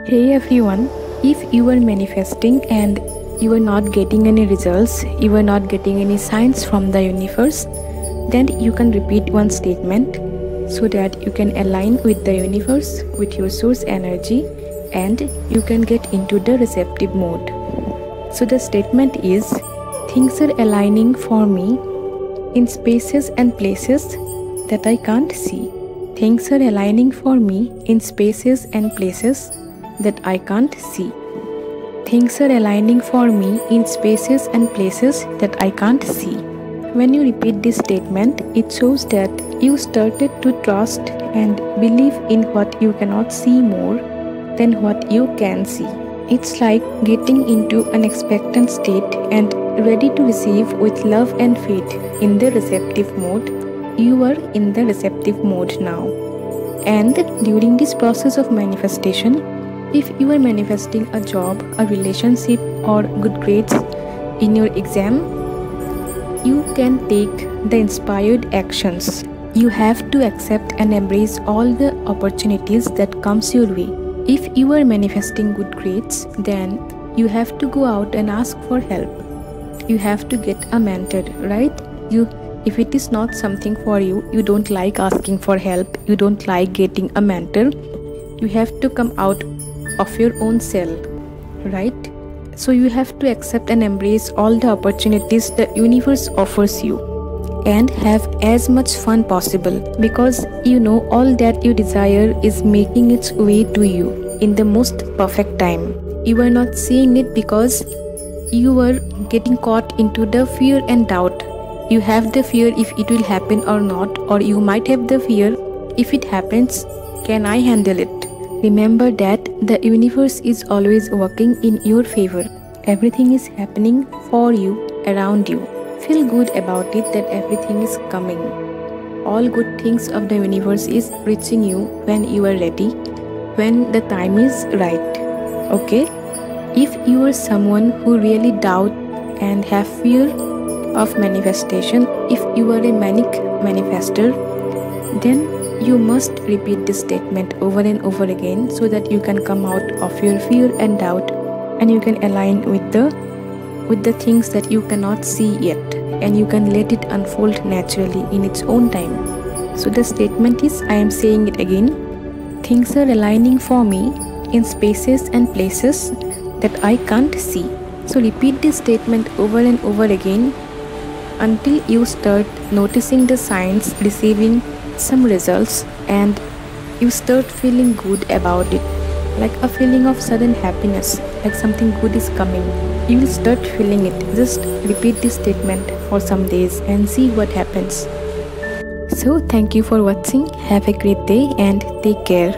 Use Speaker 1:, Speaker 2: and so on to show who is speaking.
Speaker 1: Hey everyone, if you are manifesting and you are not getting any results, you are not getting any signs from the universe, then you can repeat one statement so that you can align with the universe, with your source energy, and you can get into the receptive mode. So the statement is, things are aligning for me in spaces and places that I can't see. Things are aligning for me in spaces and places that I can't see. Things are aligning for me in spaces and places that I can't see. When you repeat this statement, it shows that you started to trust and believe in what you cannot see more than what you can see. It's like getting into an expectant state and ready to receive with love and faith in the receptive mode. You are in the receptive mode now. And during this process of manifestation, if you are manifesting a job, a relationship, or good grades in your exam, you can take the inspired actions. You have to accept and embrace all the opportunities that comes your way. If you are manifesting good grades, then you have to go out and ask for help. You have to get a mentor, right? If it is not something for you, you don't like asking for help, you don't like getting a mentor, you have to come out of your own cell, right? So you have to accept and embrace all the opportunities the universe offers you and have as much fun possible, because you know all that you desire is making its way to you in the most perfect time. You are not seeing it because you are getting caught into the fear and doubt. You have the fear if it will happen or not, or you might have the fear if it happens, can I handle it? Remember that the universe is always working in your favor. Everything is happening for you, around you. Feel good about it that everything is coming. All good things of the universe is reaching you when you are ready, when the time is right. Okay? If you are someone who really doubt and have fear of manifestation, if you are a manic manifester, then you must repeat this statement over and over again so that you can come out of your fear and doubt and you can align with the things that you cannot see yet, and you can let it unfold naturally in its own time. So the statement is, I am saying it again, things are aligning for me in spaces and places that I can't see. So repeat this statement over and over again until you start noticing the signs, receiving some results, and you start feeling good about it, like a feeling of sudden happiness, like something good is coming. You will start feeling it. Just repeat this statement for some days and see what happens. So thank you for watching. Have a great day and take care.